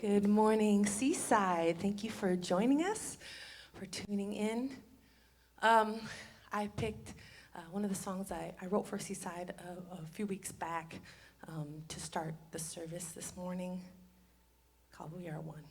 Good morning, Seaside. Thank you for joining us, for tuning in. I picked one of the songs I wrote for Seaside a few weeks back to start the service this morning, called We Are One.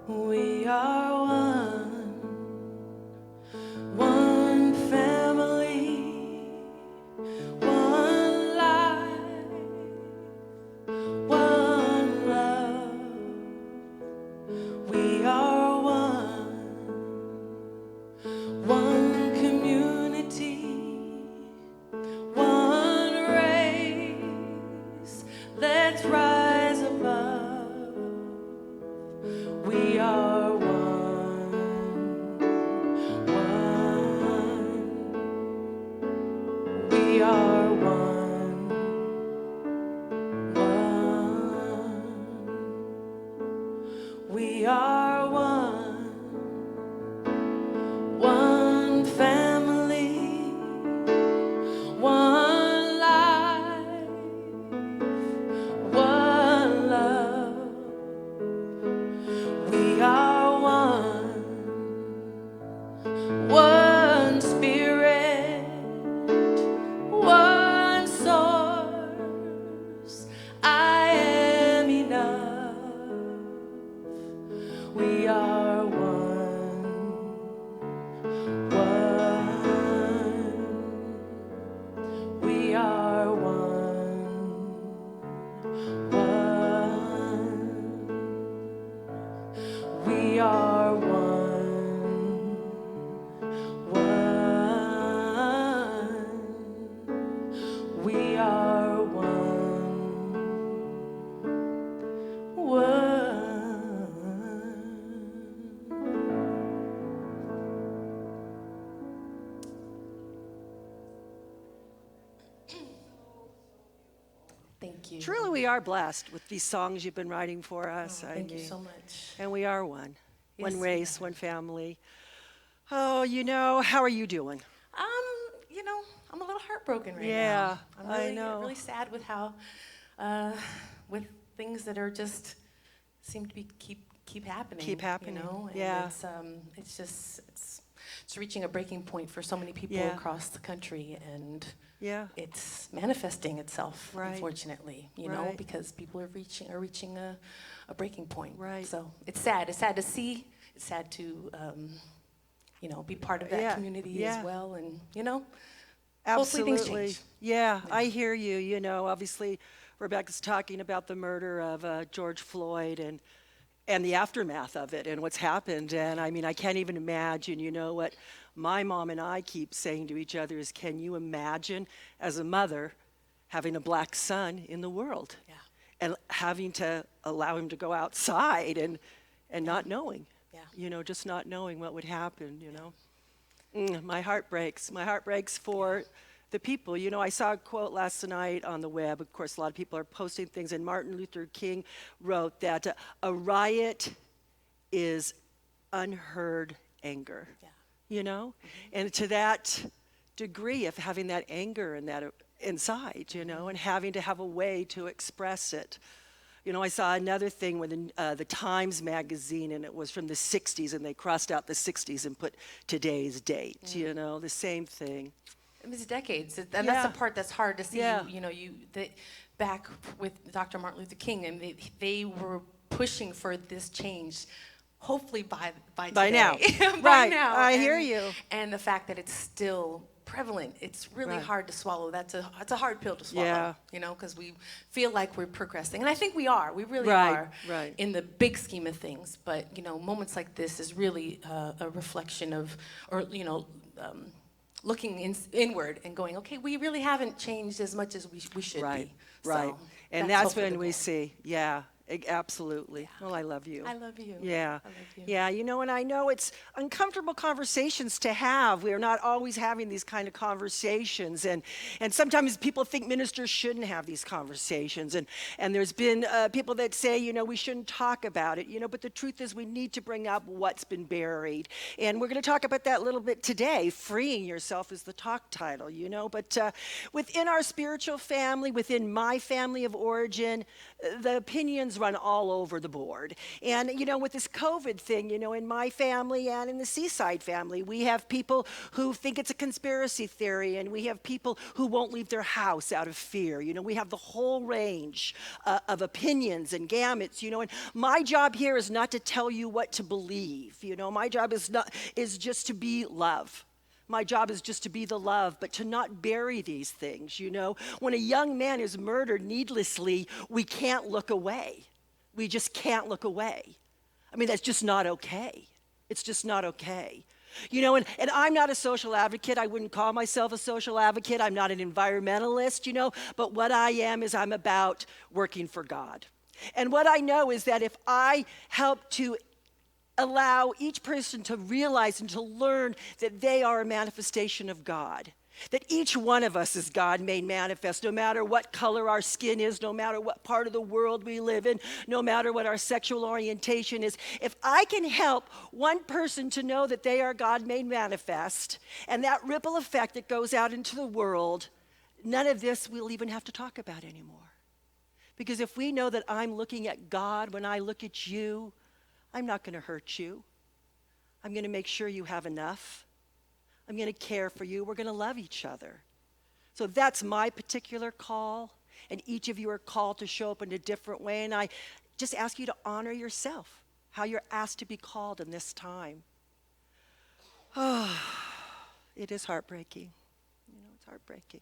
We are one family, one life, one love. We are one community, one race. Let's rise above. We are we are one. We are one family, one life, one love. We are one spirit, one source. I am enough. We are we are we are we are one. Thank you. Truly, we are blessed with these songs you've been writing for us. Thank you so much. And we are one. Yes, one race, one family. Oh, how are you doing? I'm a little heartbroken right now. Yeah, I'm I know. really sad with how, with things that are just seem to be keep happening. Keep happening. You know? And Yeah. it's reaching a breaking point for so many people across the country, and it's manifesting itself, unfortunately. You know, because people are reaching a breaking point. Right. So it's sad. It's sad to see. It's sad to be part of that community as well, and Absolutely. hopefully things change. Yeah, I hear you. Obviously, Rebecca's talking about the murder of George Floyd and the aftermath of it and what's happened. And I mean, I can't even imagine, what my mom and I keep saying to each other is, can you imagine as a mother having a black son in the world? Yeah. And having to allow him to go outside and not knowing, just not knowing what would happen, My heart breaks. My heart breaks for the people. I saw a quote last night on the web. Of course, a lot of people are posting things, and Martin Luther King wrote that a riot is unheard anger, Mm-hmm. And to that degree of having that anger and that inside, and having to have a way to express it. I saw another thing with the Times magazine, and it was from the 60s, and they crossed out the 60s and put today's date, the same thing. It was decades, and that's the part that's hard to see. Back with Dr. Martin Luther King, and they were pushing for this change, hopefully by today. Now. By now. I hear you. And the fact that it's still prevalent, it's really hard to swallow. It's a hard pill to swallow, because we feel like we're progressing. And I think we are. We really are in the big scheme of things. But, moments like this is really a reflection of, looking inward and going, okay, we really haven't changed as much as we should be. Right. So And that's when we see, Absolutely. Well, I love you. I love you. Yeah. I love you. Yeah, and I know it's uncomfortable conversations to have. We're not always having these kind of conversations. And sometimes people think ministers shouldn't have these conversations. And there's been people that say, we shouldn't talk about it, but the truth is we need to bring up what's been buried. And we're going to talk about that a little bit today. Freeing yourself is the talk title, But within our spiritual family, within my family of origin, the opinions run all over the board. And, with this COVID thing, in my family and in the Seaside family, we have people who think it's a conspiracy theory, and we have people who won't leave their house out of fear. We have the whole range of opinions and gamuts, and my job here is not to tell you what to believe. My job is just to be love. My job is just to be the love, but to not bury these things, When a young man is murdered needlessly, we can't look away. We just can't look away. I mean, that's just not okay. It's just not okay. And I'm not a social advocate. I wouldn't call myself a social advocate. I'm not an environmentalist, but what I am is I'm about working for God. And what I know is that if I help to allow each person to realize and to learn that they are a manifestation of God, that each one of us is God made manifest, no matter what color our skin is, no matter what part of the world we live in, no matter what our sexual orientation is. If I can help one person to know that they are God made manifest, and that ripple effect that goes out into the world, none of this we'll even have to talk about anymore. Because if we know that I'm looking at God when I look at you, I'm not going to hurt you. I'm going to make sure you have enough. I'm going to care for you. We're going to love each other. So that's my particular call, and each of you are called to show up in a different way, and I just ask you to honor yourself, how you're asked to be called in this time. Oh, it is heartbreaking. It's heartbreaking.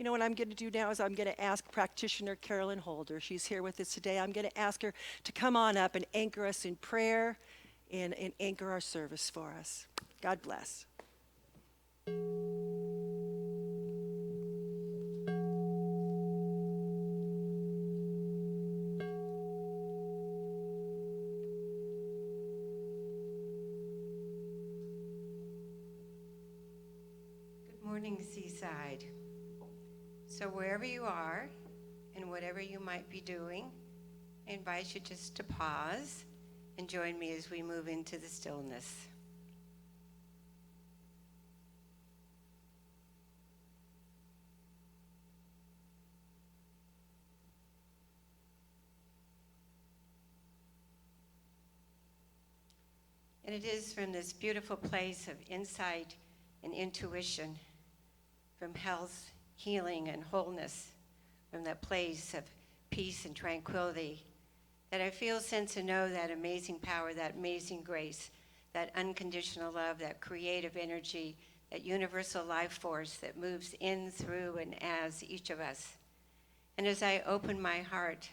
What I'm going to do now is I'm going to ask practitioner Carolyn Holder. She's here with us today. I'm going to ask her to come on up and anchor us in prayer and anchor our service for us. God bless. Good morning, Seaside. So wherever you are and whatever you might be doing, I invite you just to pause and join me as we move into the stillness. And it is from this beautiful place of insight and intuition, from health, healing, and wholeness, from that place of peace and tranquility, that I feel, sense, and know that amazing power, that amazing grace, that unconditional love, that creative energy, that universal life force that moves in, through, and as each of us. And as I open my heart,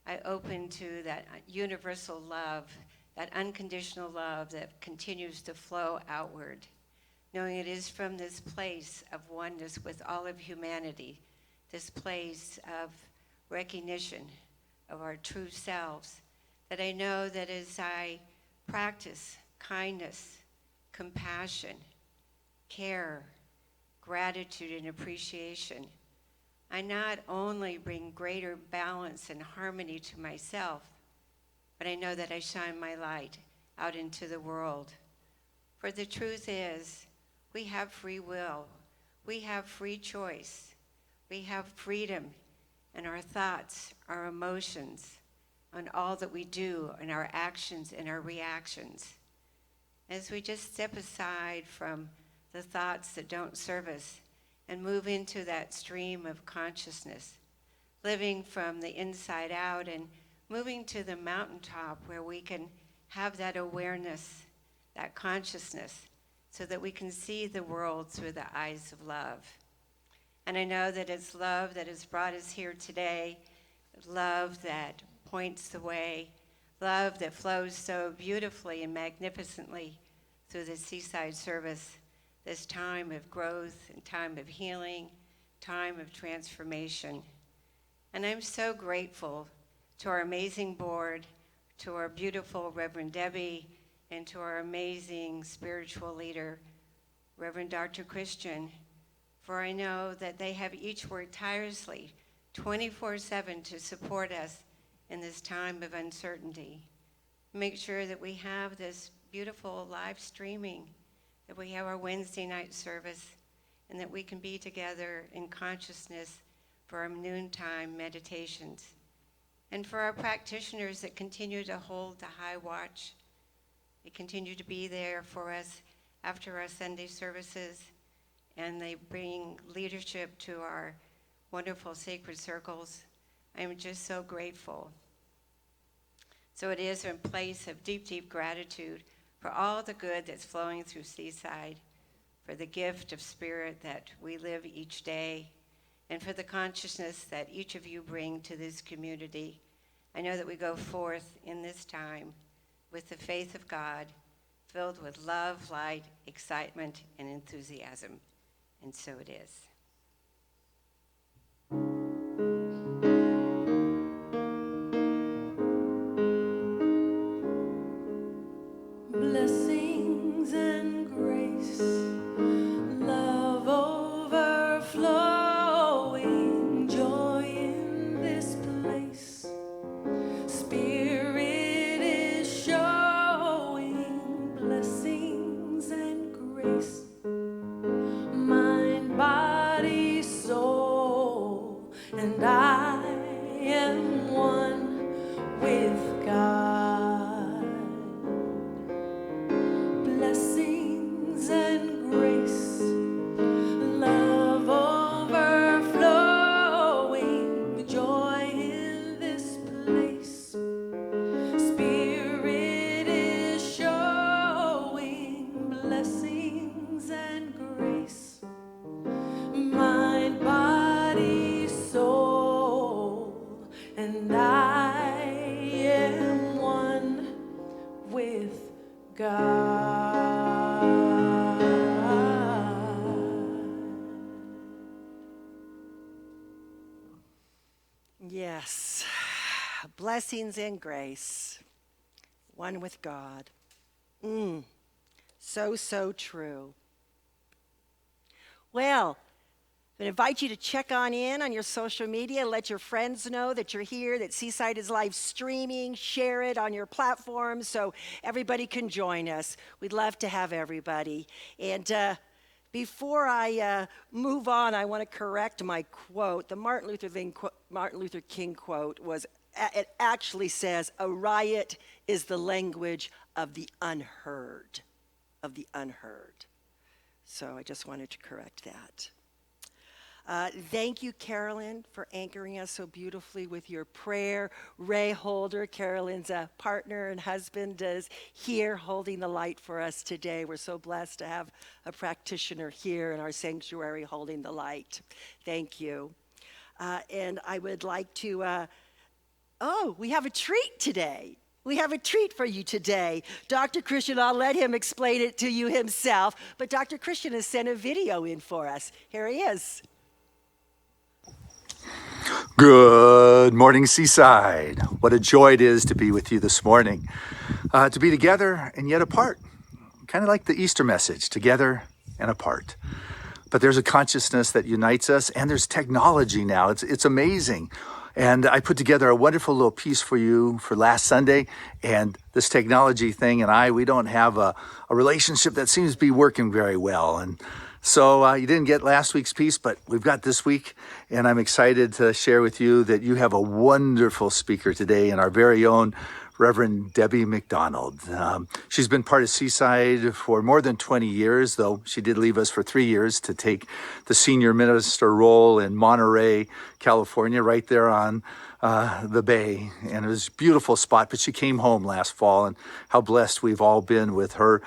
I open to that universal love, that unconditional love that continues to flow outward, knowing it is from this place of oneness with all of humanity, this place of recognition of our true selves, that I know that as I practice kindness, compassion, care, gratitude, and appreciation, I not only bring greater balance and harmony to myself, but I know that I shine my light out into the world. For the truth is, we have free will. We have free choice. We have freedom in our thoughts, our emotions, on all that we do, in our actions and our reactions. As we just step aside from the thoughts that don't serve us and move into that stream of consciousness, living from the inside out and moving to the mountaintop where we can have that awareness, that consciousness, so that we can see the world through the eyes of love. And I know that it's love that has brought us here today, love that points the way, love that flows so beautifully and magnificently through the Seaside service, this time of growth and time of healing, time of transformation. And I'm so grateful to our amazing board, to our beautiful Reverend Debbie, and to our amazing spiritual leader, Reverend Dr. Christian, for I know that they have each worked tirelessly 24/7 to support us in this time of uncertainty. Make sure that we have this beautiful live streaming, that we have our Wednesday night service, and that we can be together in consciousness for our noontime meditations. And for our practitioners that continue to hold the high watch, they continue to be there for us after our Sunday services, and they bring leadership to our wonderful sacred circles. I am just so grateful. So it is a place of deep, deep gratitude for all the good that's flowing through Seaside, for the gift of spirit that we live each day, and for the consciousness that each of you bring to this community. I know that we go forth in this time with the faith of God, filled with love, light, excitement, and enthusiasm. And so it is. Blessings and grace, love overflowing, joy in this place. Spirit is showing, blessings and grace. Mind, body, soul, and I am one with God. Blessings and grace, love overflowing, joy in this place. Spirit is showing, blessings and grace. Mind, body, soul, and I am one with God. Yes. Blessings and grace. One with God. So, so true. Well, I invite you to check on your social media, let your friends know that you're here, that Seaside is live streaming, share it on your platforms so everybody can join us. We'd love to have everybody. And before I move on, I want to correct my quote. The Martin Luther King quote was, it actually says, "A riot is the language of the unheard," of the unheard. So I just wanted to correct that. Thank you, Carolyn, for anchoring us so beautifully with your prayer. Ray Holder, Carolyn's partner and husband, is here holding the light for us today. We're so blessed to have a practitioner here in our sanctuary holding the light. Thank you. And I would like to, we have a treat today. We have a treat for you today. Dr. Christian, I'll let him explain it to you himself, but Dr. Christian has sent a video in for us. Here he is. Good morning, Seaside. What a joy it is to be with you this morning, to be together and yet apart, kind of like the Easter message, together and apart. But there's a consciousness that unites us, and there's technology now. It's amazing. And I put together a wonderful little piece for you for last Sunday, and this technology thing and we don't have a relationship that seems to be working very well. And so you didn't get last week's piece, but we've got this week, and I'm excited to share with you that you have a wonderful speaker today, and our very own Reverend Debbie McDonnell. She's been part of Seaside for more than 20 years, though she did leave us for 3 years to take the senior minister role in Monterey, California, right there on the bay. And it was a beautiful spot, but she came home last fall, and how blessed we've all been with her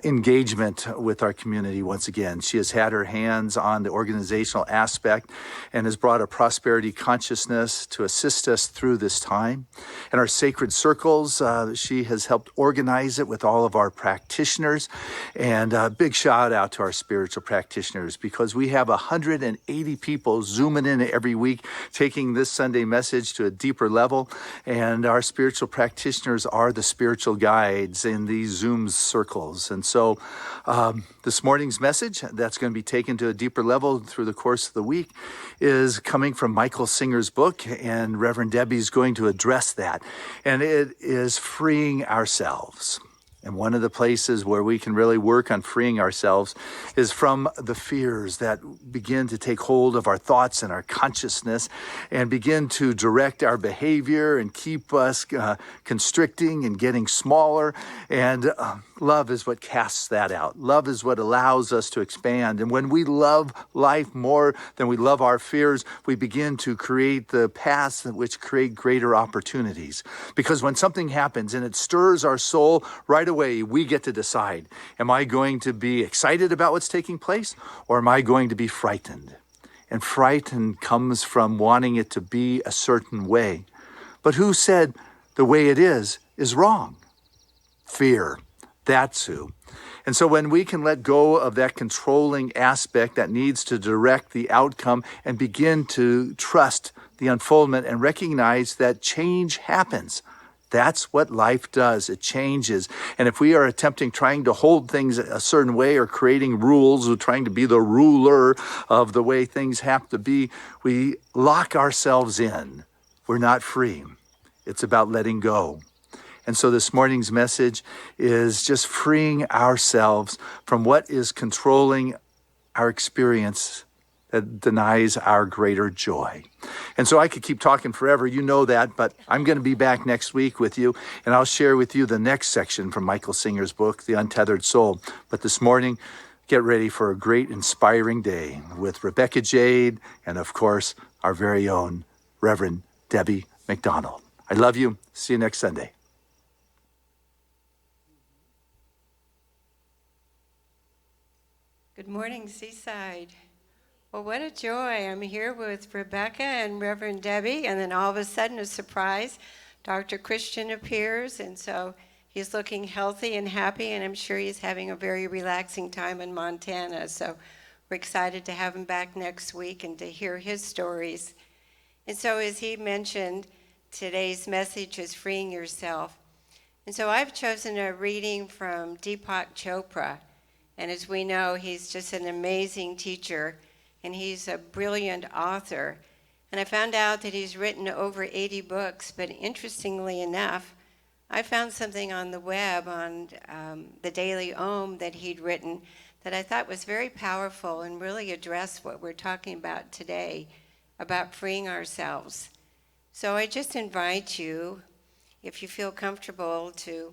engagement with our community once again. She has had her hands on the organizational aspect and has brought a prosperity consciousness to assist us through this time. In our sacred circles, she has helped organize it with all of our practitioners. And a big shout out to our spiritual practitioners, because we have 180 people zooming in every week, taking taking this Sunday message to a deeper level, and our spiritual practitioners are the spiritual guides in these Zoom circles. And so this morning's message that's going to be taken to a deeper level through the course of the week is coming from Michael Singer's book, and Reverend Debbie's going to address that. And it is freeing ourselves. And one of the places where we can really work on freeing ourselves is from the fears that begin to take hold of our thoughts and our consciousness and begin to direct our behavior and keep us constricting and getting smaller. And love is what casts that out. Love is what allows us to expand. And when we love life more than we love our fears, we begin to create the paths which create greater opportunities. Because when something happens and it stirs our soul, right away we get to decide, am I going to be excited about what's taking place, or am I going to be frightened? And frightened comes from wanting it to be a certain way. But who said the way it is wrong? Fear. That's who. And so when we can let go of that controlling aspect that needs to direct the outcome and begin to trust the unfoldment and recognize that change happens, that's what life does. It changes. And if we are trying to hold things a certain way or creating rules or trying to be the ruler of the way things have to be, we lock ourselves in. We're not free. It's about letting go. And so this morning's message is just freeing ourselves from what is controlling our experience that denies our greater joy. And so I could keep talking forever, you know that, but I'm going to be back next week with you, and I'll share with you the next section from Michael Singer's book, The Untethered Soul. But this morning, get ready for a great, inspiring day with Rebecca Jade and, of course, our very own Reverend Debbie McDonnell. I love you. See you next Sunday. Good morning, Seaside. Well, what a joy. I'm here with Rebecca and Reverend Debbie, and then all of a sudden, a surprise, Dr. Christian appears, and so he's looking healthy and happy, and I'm sure he's having a very relaxing time in Montana. So we're excited to have him back next week and to hear his stories. And so as he mentioned, today's message is freeing yourself. And so I've chosen a reading from Deepak Chopra. And as we know, he's just an amazing teacher, and he's a brilliant author. And I found out that he's written over 80 books, but interestingly enough, I found something on the web on the Daily Om that he'd written that I thought was very powerful and really addressed what we're talking about today, about freeing ourselves. So I just invite you, if you feel comfortable, to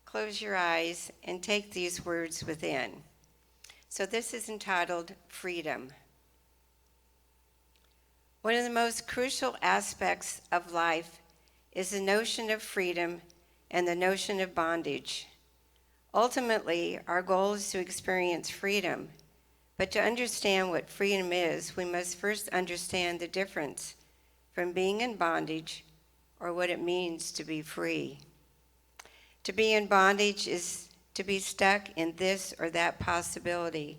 close your eyes and take these words within. So this is entitled Freedom. One of the most crucial aspects of life is the notion of freedom and the notion of bondage. Ultimately, our goal is to experience freedom, but to understand what freedom is, we must first understand the difference from being in bondage or what it means to be free. To be in bondage is to be stuck in this or that possibility,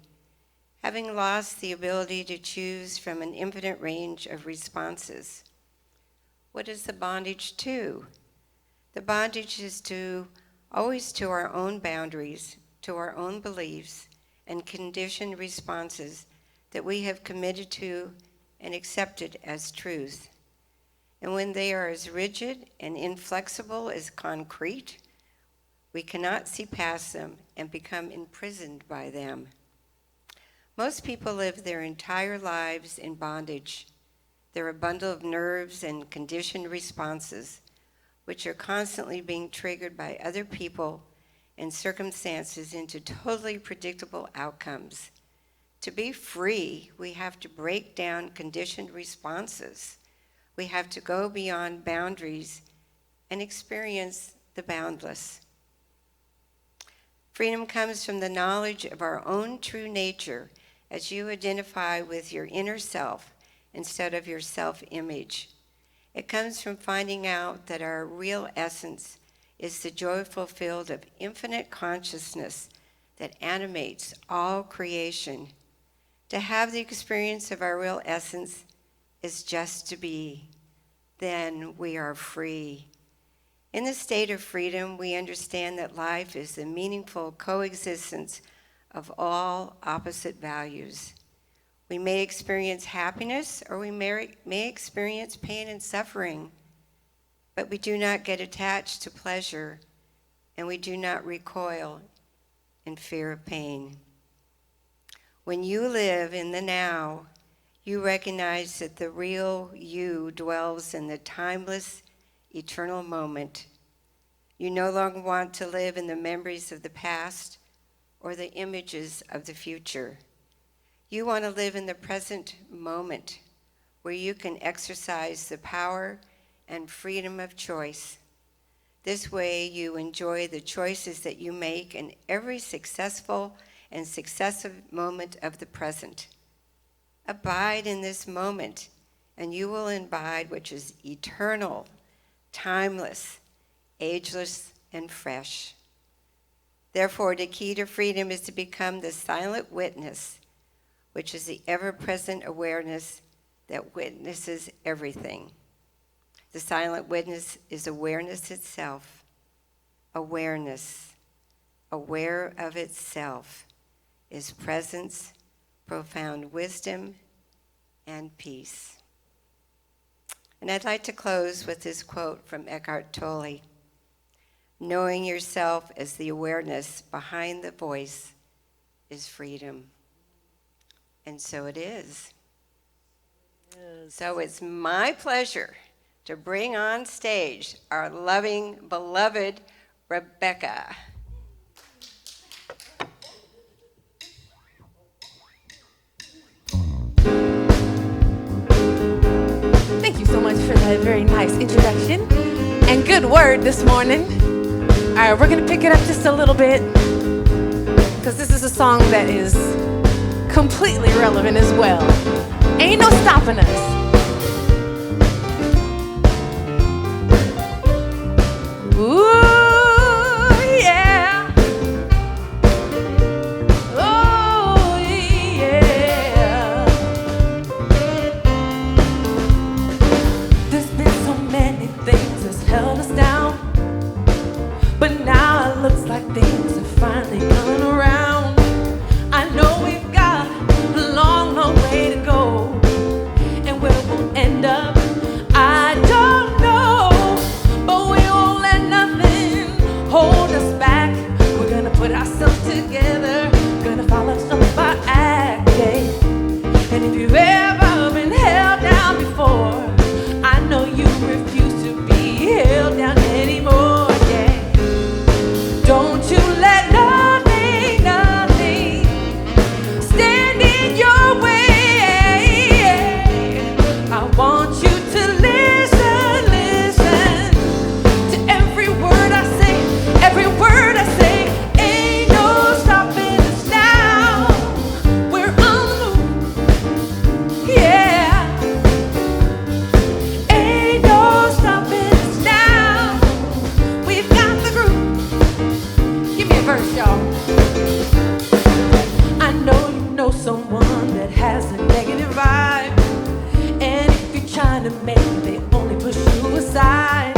having lost the ability to choose from an infinite range of responses. What is the bondage to? The bondage is always to our own boundaries, to our own beliefs, and conditioned responses that we have committed to and accepted as truth. And when they are as rigid and inflexible as concrete, we cannot see past them and become imprisoned by them. Most people live their entire lives in bondage. They're a bundle of nerves and conditioned responses, which are constantly being triggered by other people and circumstances into totally predictable outcomes. To be free, we have to break down conditioned responses. We have to go beyond boundaries and experience the boundless. Freedom comes from the knowledge of our own true nature as you identify with your inner self instead of your self-image. It comes from finding out that our real essence is the joyful field of infinite consciousness that animates all creation. To have the experience of our real essence is just to be. then we are free. In the state of freedom, we understand that life is the meaningful coexistence of all opposite values. We may experience happiness or we may experience pain and suffering, but we do not get attached to pleasure and we do not recoil in fear of pain. When you live in the now, you recognize that the real you dwells in the timeless, eternal moment. You no longer want to live in the memories of the past or the images of the future. You want to live in the present moment where you can exercise the power and freedom of choice. This way you enjoy the choices that you make in every successful and successive moment of the present. Abide in this moment, and you will imbibe which is eternal, timeless, ageless, and fresh. Therefore, the key to freedom is to become the silent witness, which is the ever-present awareness that witnesses everything. The silent witness is awareness itself. Awareness, aware of itself, is presence, profound wisdom, and peace. And I'd like to close with this quote from Eckhart Tolle. Knowing yourself as the awareness behind the voice is freedom. And so it is. Yes. So it's my pleasure to bring on stage our loving, beloved Rebecca. Thank you so much for that very nice introduction and good word this morning. All right, we're going to pick it up just a little bit because this is a song that is completely relevant as well. Ain't no stopping us. Ooh, yeah. Oh, yeah. There's been so many things that's held us down, but now it looks like things are finally coming around. I know we've got a long, long way to go, and where we'll end up, I don't know, but we won't let nothing hold us back. We're gonna put ourselves together, gonna follow up our act, yeah. And if you've ever been held down before, I know you refuse to be held down anymore, yeah. Don't you let nothing, nothing stand in your way. I want you to listen, listen to every word I say, every word I say. Ain't no stopping us now. We're on the move, yeah. Ain't no stopping us now. We've got the groove. Give me a verse, y'all. I know you know someone that has a negative vibe, and if you're trying to make it, they only push you aside.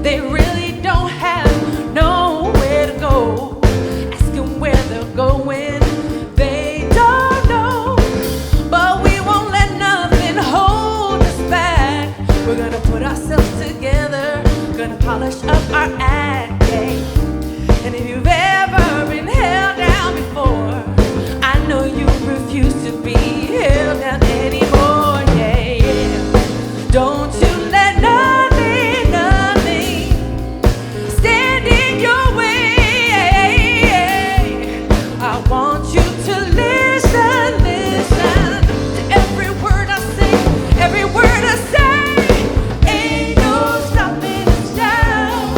They really don't have nowhere to go. Ask them where they're going, they don't know. But we won't let nothing hold us back. We're gonna put ourselves together, gonna polish up our act, yeah. And if you've ever been held down before, I know you refuse to be held down anymore, yeah, yeah. Don't you let nothing, nothing stand in your way. I want you to listen, listen to every word I say, every word I say. Ain't no stopping us now.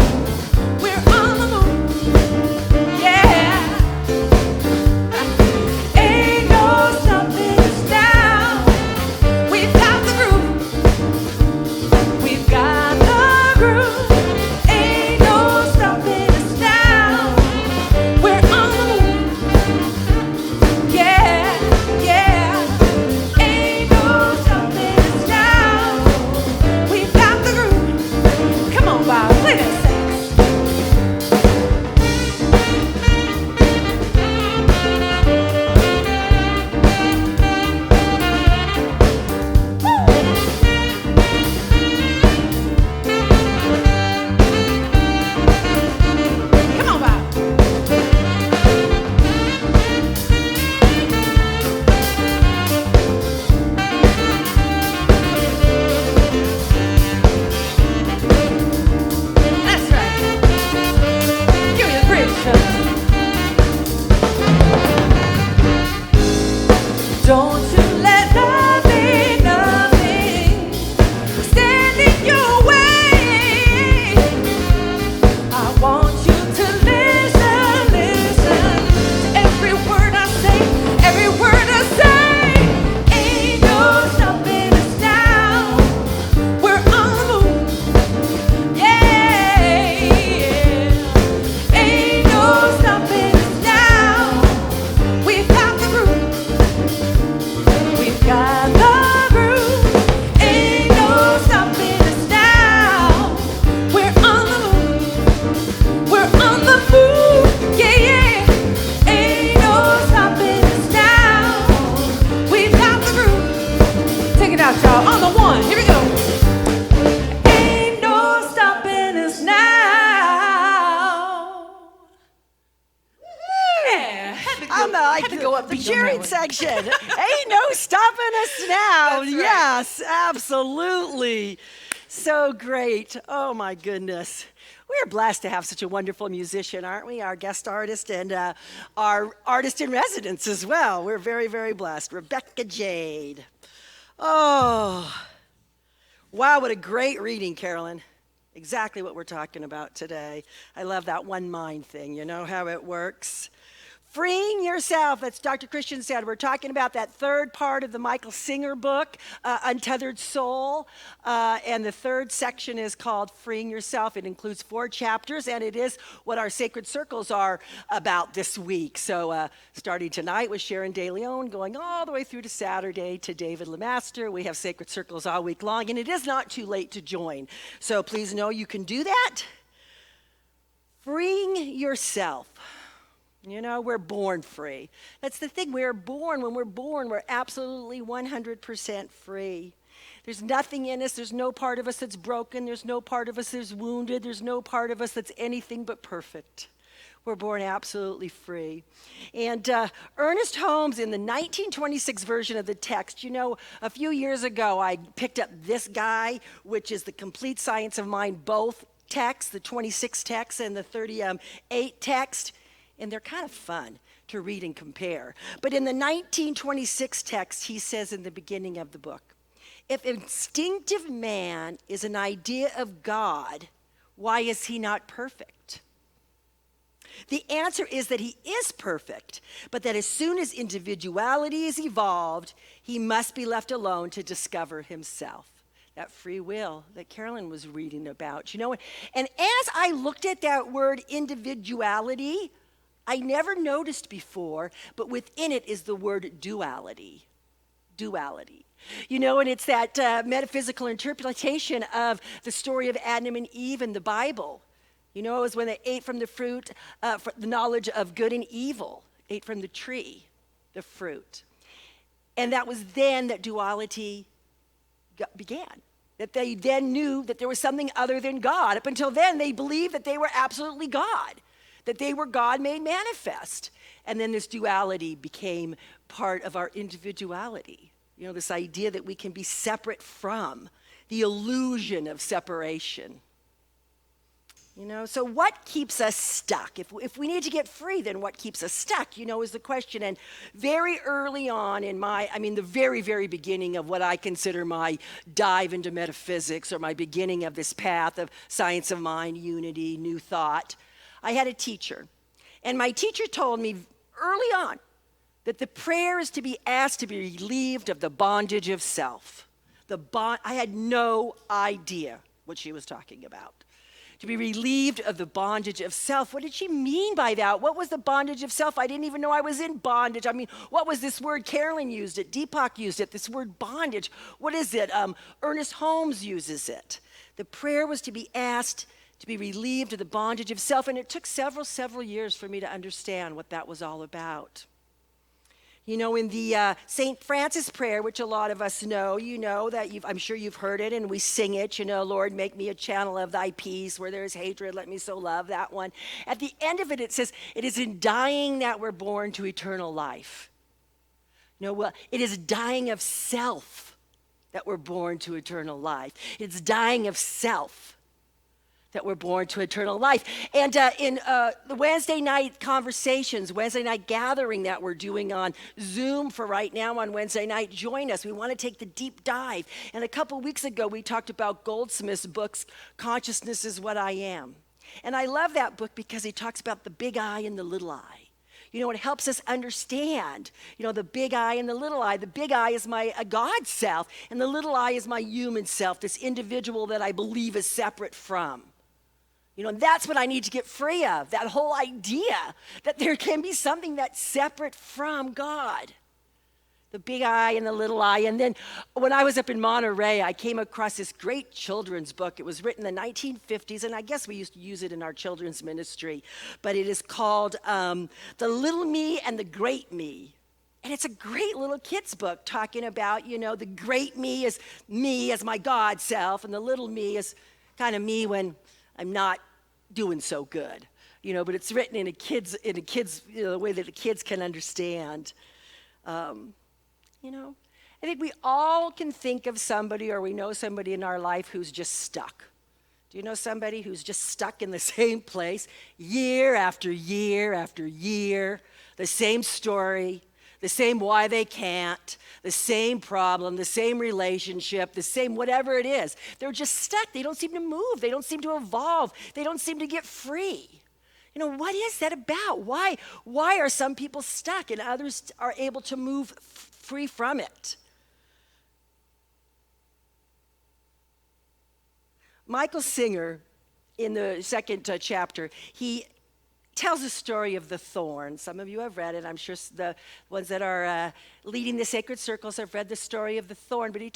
on, here we go. Ain't no stopping us now. Yeah, had to go up the beat on that cheering one. section. Ain't no stopping us now. That's right. Yes, absolutely. So great. Oh my goodness. We're blessed to have such a wonderful musician, aren't we? Our guest artist and our artist in residence as well. We're very, very blessed. Rebecca Jade. Oh, wow, what a great reading, Carolyn. Exactly what we're talking about today. I love that one mind thing. You know how it works? Freeing yourself, that's Dr. Christian said. We're talking about that third part of the Michael Singer book, Untethered Soul. And the third section is called Freeing Yourself. It includes 4 chapters, and it is what our sacred circles are about this week. So starting tonight with Sharon De Leon, going all the way through to Saturday to David Lemaster. We have sacred circles all week long, and it is not too late to join. So please know you can do that. Freeing yourself. You know, we're born free. That's the thing. When we're born, we're absolutely 100% free. There's nothing in us. There's no part of us that's broken. There's no part of us that's wounded. There's no part of us that's anything but perfect. We're born absolutely free. And Ernest Holmes, in the 1926 version of the text, you know, a few years ago, I picked up this guy, which is the Complete Science of Mind, both texts, the 26 text and the 38 text. And they're kind of fun to read and compare. But in the 1926 text, he says in the beginning of the book, if instinctive man is an idea of God, why is he not perfect? The answer is that he is perfect, but that as soon as individuality is evolved, he must be left alone to discover himself. That free will that Carolyn was reading about, you know. And as I looked at that word individuality, I never noticed before, but within it is the word duality. Duality. You know, and it's that metaphysical interpretation of the story of Adam and Eve in the Bible. You know, it was when they ate from the fruit, for the knowledge of good and evil, ate from the tree, the fruit. And that was then that duality began. That they then knew that there was something other than God. Up until then, they believed that they were absolutely God, that they were God made manifest. And then this duality became part of our individuality. You know, this idea that we can be separate from, the illusion of separation. You know, so what keeps us stuck? If we need to get free, then what keeps us stuck, you know, is the question. And very early on in the very, very beginning of what I consider my dive into metaphysics, or my beginning of this path of science of mind, unity, new thought, I had a teacher. And my teacher told me early on that the prayer is to be asked to be relieved of the bondage of self. I had no idea what she was talking about. To be relieved of the bondage of self. What did she mean by that? What was the bondage of self? I didn't even know I was in bondage. I mean, what was this word? Carolyn used it. Deepak used it. This word bondage. What is it? Ernest Holmes uses it. The prayer was to be asked to be relieved of the bondage of self. And it took several years for me to understand what that was all about. You know, in the St. Francis prayer, which a lot of us know, you know that I'm sure you've heard it, and we sing it, you know, Lord, make me a channel of thy peace. Where there is hatred, let me so love, that one. At the end of it, it says, it is in dying that we're born to eternal life. You know, well, it is dying of self that we're born to eternal life. It's dying of self that we're born to eternal life. And in the Wednesday night conversations, Wednesday night gathering that we're doing on Zoom for right now on Wednesday night, join us. We want to take the deep dive. And a couple weeks ago, we talked about Goldsmith's books, Consciousness is What I Am. And I love that book because he talks about the big I and the little I. You know, it helps us understand, you know, the big I and the little I. The big I is my God self, and the little I is my human self, this individual that I believe is separate from. You know, that's what I need to get free of, that whole idea that there can be something that's separate from God. The big I and the little I. And then when I was up in Monterey, I came across this great children's book. It was written in the 1950s, and I guess we used to use it in our children's ministry. But it is called The Little Me and the Great Me. And it's a great little kid's book talking about, the great me is me as my God self, and the little me is kind of me when I'm not doing so good. But it's written in a kid's the way that the kids can understand. I think we all can think of somebody, or we know somebody in our life who's just stuck. Do you know somebody who's just stuck in the same place year after year after year? The same story, the same why they can't, the same problem, the same relationship, the same whatever it is. They're just stuck. They don't seem to move. They don't seem to evolve. They don't seem to get free. What is that about? Why are some people stuck and others are able to move free from it? Michael Singer, in the second chapter, he tells a story of the thorn. Some of you have read it. I'm sure the ones that are leading the sacred circles have read the story of the thorn. But he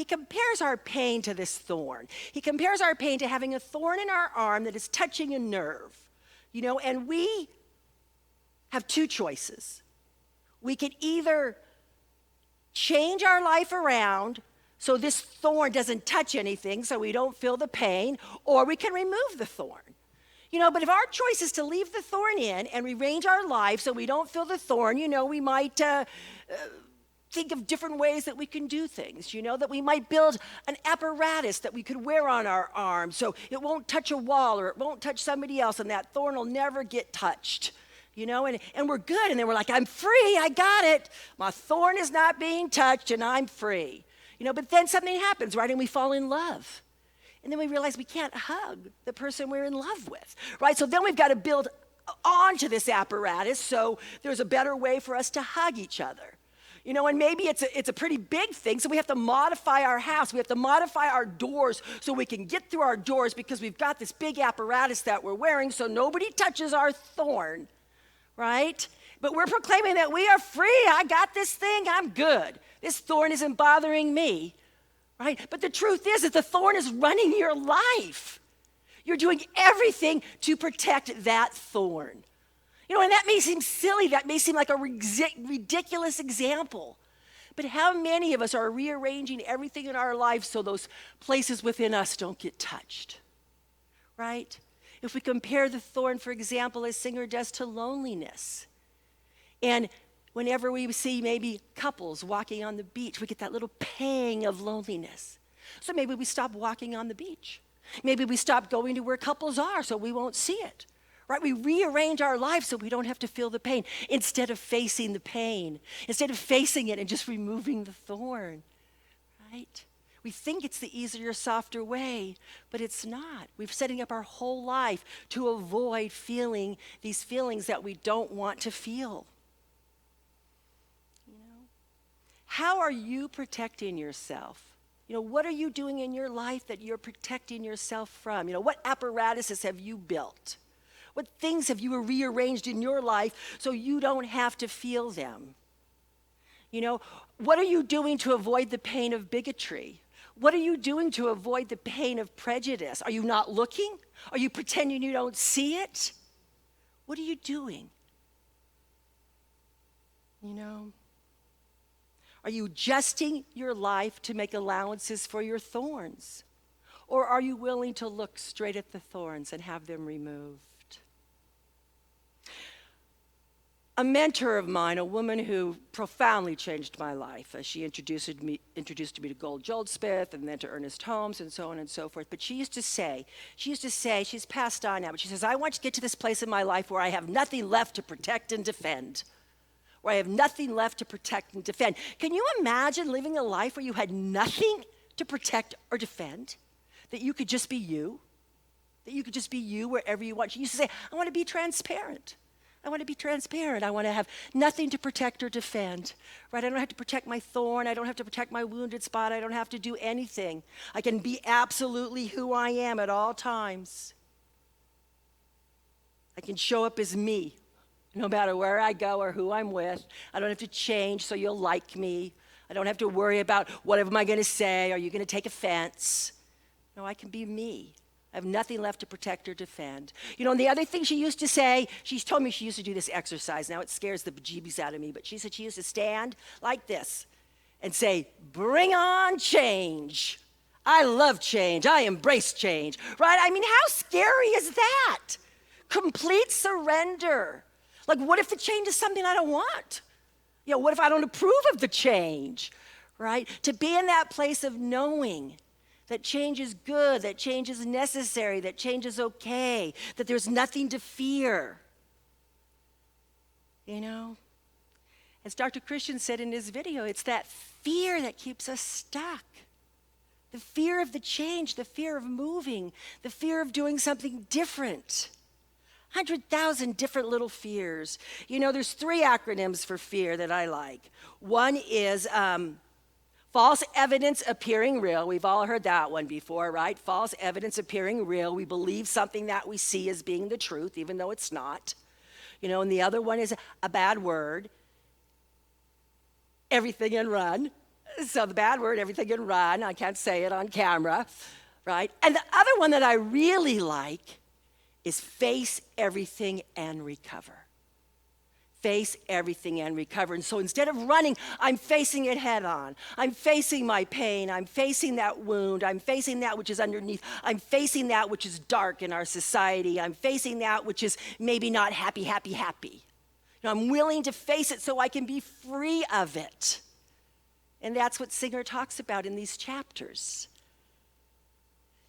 compares our pain to this thorn. He compares our pain to having a thorn in our arm that is touching a nerve. And we have two choices. We could either change our life around so this thorn doesn't touch anything, so we don't feel the pain, or we can remove the thorn. But if our choice is to leave the thorn in and rearrange our life so we don't feel the thorn, we might think of different ways that we can do things, that we might build an apparatus that we could wear on our arm so it won't touch a wall or it won't touch somebody else, and that thorn will never get touched. And we're good, and then we're like, I'm free, I got it. My thorn is not being touched, and I'm free. But then something happens, right? And we fall in love. And then we realize we can't hug the person we're in love with, right? So then we've got to build onto this apparatus so there's a better way for us to hug each other. And maybe it's a pretty big thing, so we have to modify our house. We have to modify our doors so we can get through our doors because we've got this big apparatus that we're wearing so nobody touches our thorn, right? But we're proclaiming that we are free. I got this thing. I'm good. This thorn isn't bothering me, right? But the truth is that the thorn is running your life. You're doing everything to protect that thorn. And that may seem silly. That may seem like a ridiculous example. But how many of us are rearranging everything in our life so those places within us don't get touched, right? If we compare the thorn, for example, as Singer does to loneliness, and whenever we see maybe couples walking on the beach, we get that little pang of loneliness. So maybe we stop walking on the beach. Maybe we stop going to where couples are so we won't see it. Right? We rearrange our lives so we don't have to feel the pain instead of facing the pain, instead of facing it and just removing the thorn. Right? We think it's the easier, softer way, but it's not. We're setting up our whole life to avoid feeling these feelings that we don't want to feel. How are you protecting yourself? What are you doing in your life that you're protecting yourself from? What apparatuses have you built? What things have you rearranged in your life so you don't have to feel them? What are you doing to avoid the pain of bigotry? What are you doing to avoid the pain of prejudice? Are you not looking? Are you pretending you don't see it? What are you doing? Are you adjusting your life to make allowances for your thorns? Or are you willing to look straight at the thorns and have them removed? A mentor of mine, a woman who profoundly changed my life, she introduced me to Gold Goldsmith and then to Ernest Holmes and so on and so forth. But she used to say, she's passed on now, but she says, I want to get to this place in my life where I have nothing left to protect and defend. Where I have nothing left to protect and defend. Can you imagine living a life where you had nothing to protect or defend? That you could just be you? That you could just be you wherever you want? She used to say, I want to be transparent. I want to be transparent. I want to have nothing to protect or defend, right? I don't have to protect my thorn. I don't have to protect my wounded spot. I don't have to do anything. I can be absolutely who I am at all times. I can show up as me, no matter where I go or who I'm with. I don't have to change so you'll like me. I don't have to worry about what am I going to say. Are you going to take offense? No, I can be me. I have nothing left to protect or defend. And the other thing she used to say, she's told me she used to do this exercise. Now it scares the bejeebies out of me, but she said she used to stand like this and say, bring on change. I love change. I embrace change, right? I mean, how scary is that? Complete surrender. Like, what if the change is something I don't want? What if I don't approve of the change, right? To be in that place of knowing that change is good, that change is necessary, that change is okay, that there's nothing to fear. As Dr. Christian said in his video, it's that fear that keeps us stuck. The fear of the change, the fear of moving, the fear of doing something different. 100,000 different little fears. There's 3 acronyms for fear that I like. One is false evidence appearing real. We've all heard that one before, right? False evidence appearing real. We believe something that we see as being the truth, even though it's not. And the other one is a bad word. Everything and run. So the bad word, everything and run. I can't say it on camera, right? And the other one that I really like is face everything and recover. Face everything and recover. And so instead of running, I'm facing it head on. I'm facing my pain. I'm facing that wound. I'm facing that which is underneath. I'm facing that which is dark in our society. I'm facing that which is maybe not happy, happy, happy. I'm willing to face it so I can be free of it. And that's what Singer talks about in these chapters.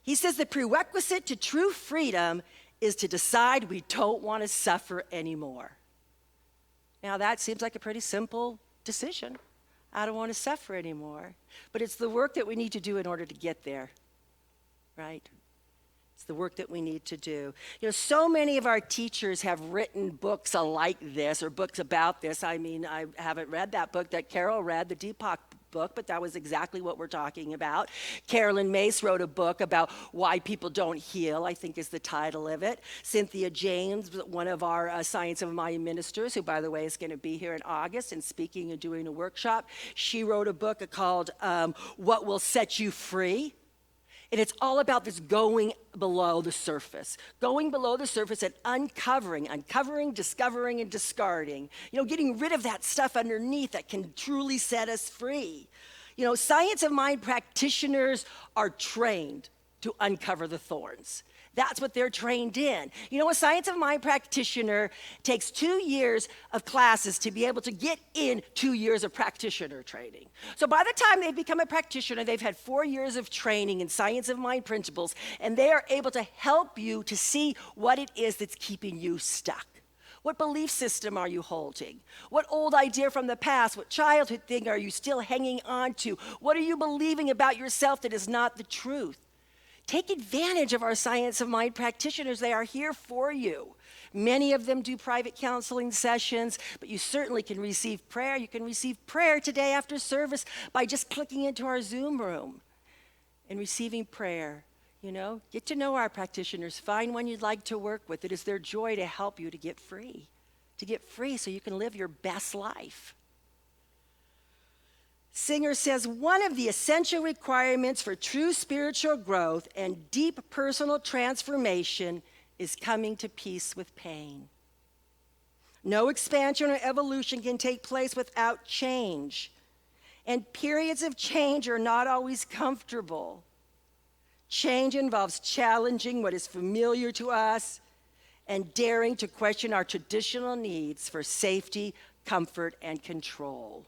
He says the prerequisite to true freedom is to decide we don't want to suffer anymore. Now that seems like a pretty simple decision. I don't want to suffer anymore. But it's the work that we need to do in order to get there, right? It's the work that we need to do. So many of our teachers have written books like this or books about this. I mean, I haven't read that book that Carol read, the Deepak book, but that was exactly what we're talking about. Carolyn Mace wrote a book about why people don't heal, I think is the title of it. Cynthia James, one of our Science of Mind ministers, who, by the way, is going to be here in August and speaking and doing a workshop, she wrote a book called What Will Set You Free? And it's all about this going below the surface and uncovering, discovering, and discarding. Getting rid of that stuff underneath that can truly set us free. Science of mind practitioners are trained to uncover the thorns. That's what they're trained in. A Science of Mind practitioner takes 2 years of classes to be able to get in 2 years of practitioner training. So by the time they become a practitioner, they've had 4 years of training in Science of Mind principles, and they are able to help you to see what it is that's keeping you stuck. What belief system are you holding? What old idea from the past, what childhood thing are you still hanging on to? What are you believing about yourself that is not the truth? Take advantage of our Science of Mind practitioners. They are here for you. Many of them do private counseling sessions, but you certainly can receive prayer. You can receive prayer today after service by just clicking into our Zoom room and receiving prayer. Get to know our practitioners. Find one you'd like to work with. It is their joy to help you to get free so you can live your best life. Singer says one of the essential requirements for true spiritual growth and deep personal transformation is coming to peace with pain. No expansion or evolution can take place without change. And periods of change are not always comfortable. Change involves challenging what is familiar to us and daring to question our traditional needs for safety, comfort, and control.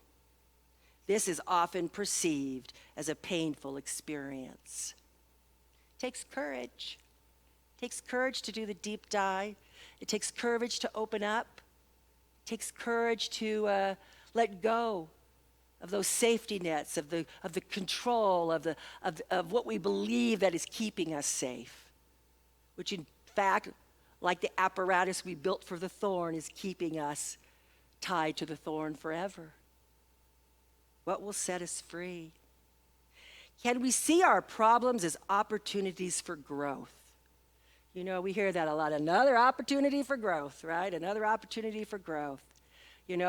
This is often perceived as a painful experience. It takes courage. It takes courage to do the deep dive. It takes courage to open up. It takes courage to let go of those safety nets, of the control, of what we believe that is keeping us safe, which in fact, like the apparatus we built for the thorn, is keeping us tied to the thorn forever. What will set us free? Can we see our problems as opportunities for growth? We hear that a lot. Another opportunity for growth, right? Another opportunity for growth. One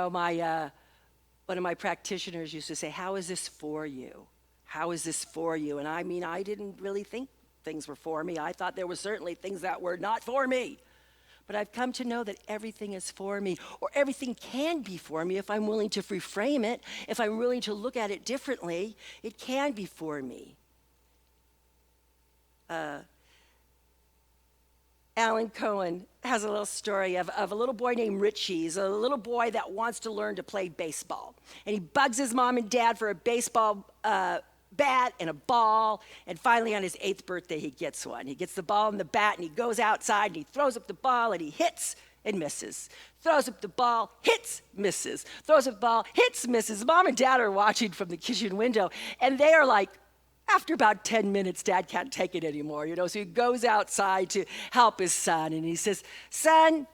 of my practitioners used to say, how is this for you? How is this for you? And I mean, I didn't really think things were for me. I thought there were certainly things that were not for me. But I've come to know that everything is for me, or everything can be for me if I'm willing to reframe it, if I'm willing to look at it differently. It can be for me. Alan Cohen has a little story of a little boy named Richie. He's a little boy that wants to learn to play baseball. And he bugs his mom and dad for a baseball bat and a ball, and finally on his 8th birthday he gets one. He gets the ball and the bat, and he goes outside and he throws up the ball and he hits and misses. Throws up the ball, hits, misses. Throws up the ball, hits, misses. Mom and dad are watching from the kitchen window, and they are like, after about 10 minutes, Dad can't take it anymore, so he goes outside to help his son, and he says, "Son,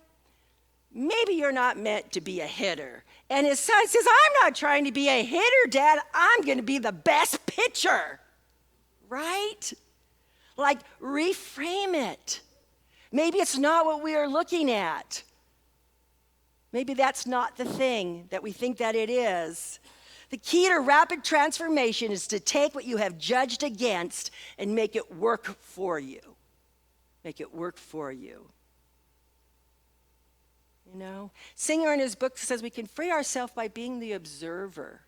maybe you're not meant to be a hitter." And his son says, "I'm not trying to be a hitter, Dad. I'm going to be the best pitcher." Right? Like, reframe it. Maybe it's not what we are looking at. Maybe that's not the thing that we think that it is. The key to rapid transformation is to take what you have judged against and make it work for you. Make it work for you. Singer in his book says we can free ourselves by being the observer,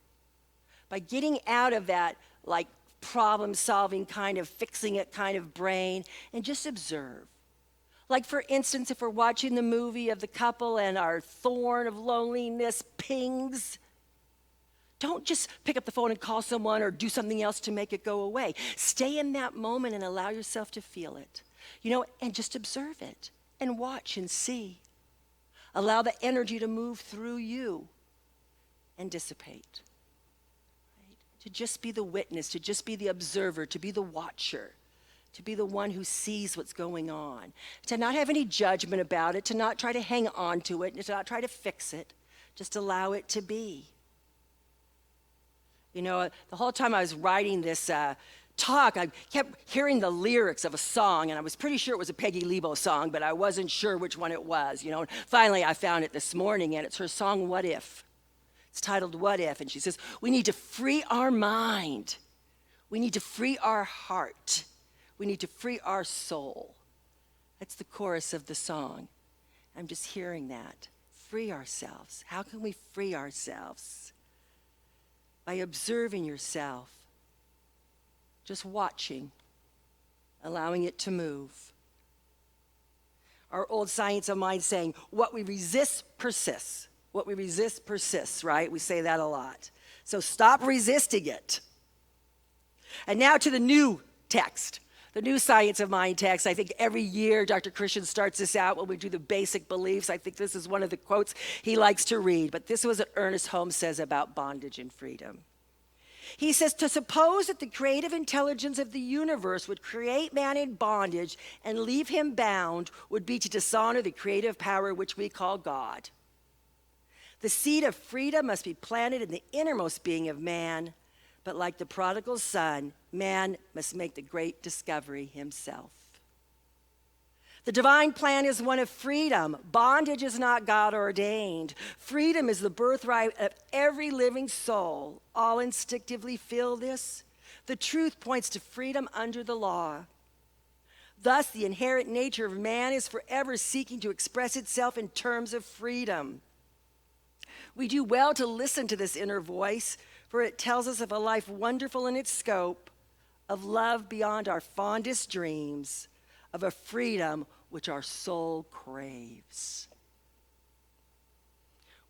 by getting out of that like problem-solving kind of fixing it kind of brain and just observe. Like, for instance, if we're watching the movie of the couple and our thorn of loneliness pings, don't just pick up the phone and call someone or do something else to make it go away. Stay in that moment and allow yourself to feel it, and just observe it and watch and see. Allow the energy to move through you and dissipate. Right? To just be the witness, to just be the observer, to be the watcher, to be the one who sees what's going on, to not have any judgment about it, to not try to hang on to it, to not try to fix it, just allow it to be. The whole time I was writing this talk, I kept hearing the lyrics of a song, and I was pretty sure it was a Peggy Lebo song, but I wasn't sure which one it was, And finally, I found it this morning, and it's her song, "What If?" It's titled, "What If?" And she says, we need to free our mind. We need to free our heart. We need to free our soul. That's the chorus of the song. I'm just hearing that. Free ourselves. How can we free ourselves? By observing yourself, just watching, allowing it to move. Our old science of mind saying, what we resist persists. What we resist persists, right? We say that a lot. So stop resisting it. And now to the new text, the new science of mind text. I think every year Dr. Christian starts this out when we do the basic beliefs. I think this is one of the quotes he likes to read, but this was what Ernest Holmes says about bondage and freedom. He says, to suppose that the creative intelligence of the universe would create man in bondage and leave him bound would be to dishonor the creative power which we call God. The seed of freedom must be planted in the innermost being of man, but like the prodigal son, man must make the great discovery himself. The divine plan is one of freedom. Bondage is not God ordained. Freedom is the birthright of every living soul. All instinctively feel this. The truth points to freedom under the law. Thus, the inherent nature of man is forever seeking to express itself in terms of freedom. We do well to listen to this inner voice, for it tells us of a life wonderful in its scope, of love beyond our fondest dreams, of a freedom which our soul craves.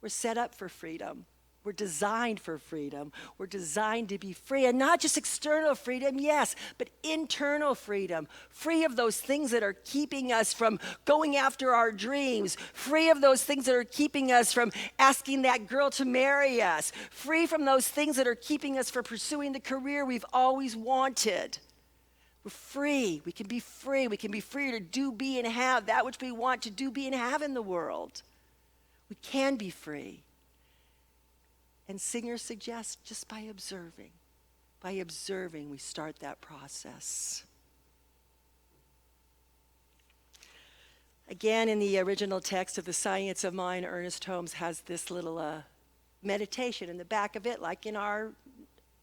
We're set up for freedom. We're designed for freedom. We're designed to be free, and not just external freedom, yes, but internal freedom. Free of those things that are keeping us from going after our dreams. Free of those things that are keeping us from asking that girl to marry us. Free from those things that are keeping us from pursuing the career we've always wanted. We're free. We can be free. We can be free to do, be, and have that which we want to do, be, and have in the world. We can be free. And Singer suggests just by observing. By observing, we start that process. Again, in the original text of The Science of Mind, Ernest Holmes has this little meditation in the back of it, like in our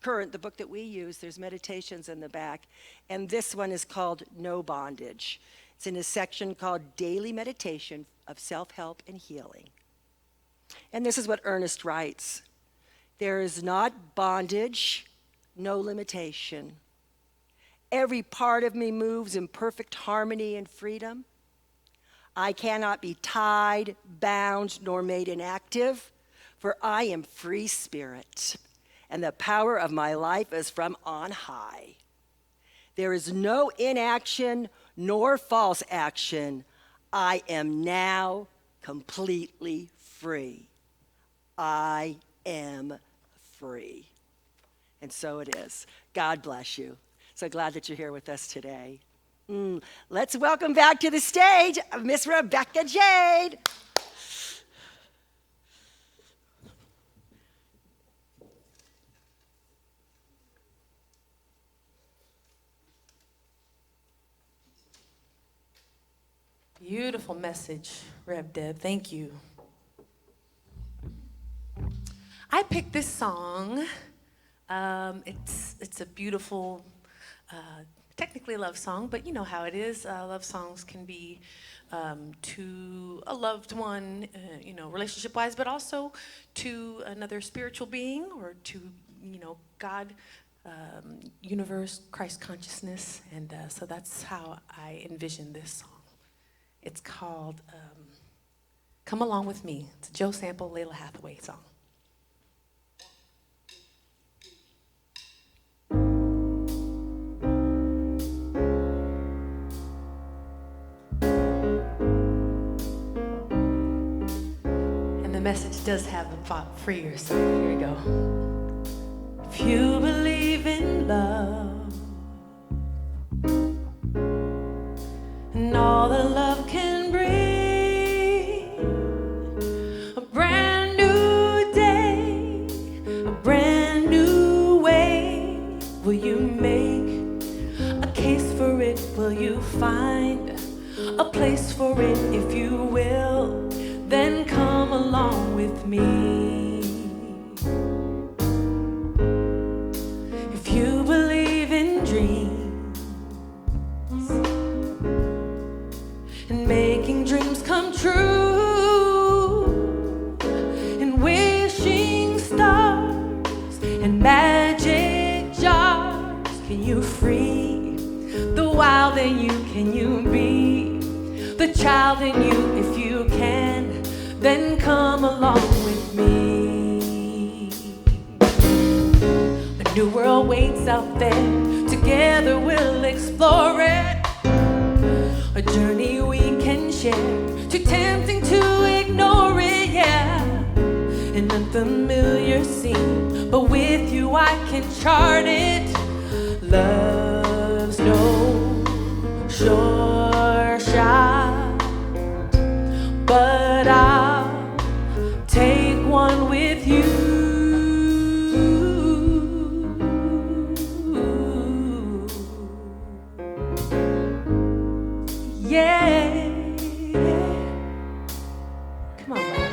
current, the book that we use, there's meditations in the back, and this one is called No Bondage. It's in a section called Daily Meditation of Self-Help and Healing. And this is what Ernest writes. There is not bondage, no limitation. Every part of me moves in perfect harmony and freedom. I cannot be tied, bound, nor made inactive, for I am free spirit, and the power of my life is from on high. There is no inaction nor false action. I am now completely free. I am free. And so it is. God bless you. So glad that you're here with us today. Let's welcome back to the stage Miss Rebecca Jade. Beautiful message, Reb Deb. Thank you. I picked this song. It's a beautiful, technically a love song, but you know how it is. Love songs can be to a loved one, relationship-wise, but also to another spiritual being or to, God, universe, Christ consciousness. And so that's how I envision this song. It's called Come Along With Me. It's a Joe Sample, Layla Hathaway song. And the message does have a thought for you, so here we go. If you believe in love, and all that love can bring, a brand new day, a brand new way. Will you make a case for it? Will you find a place for it? If you will, then come along with me. If you believe in dreams and making dreams come true, and wishing stars and magic jars, can you free the wild in you? Can you be the child in you? If you can, then come along with me. A new world waits out there, together we'll explore it. A journey we can share, too tempting to ignore it, yeah. An unfamiliar scene, but with you I can chart it. Love's no sure shot, but I'll take one with you. Yeah, come on, Bob.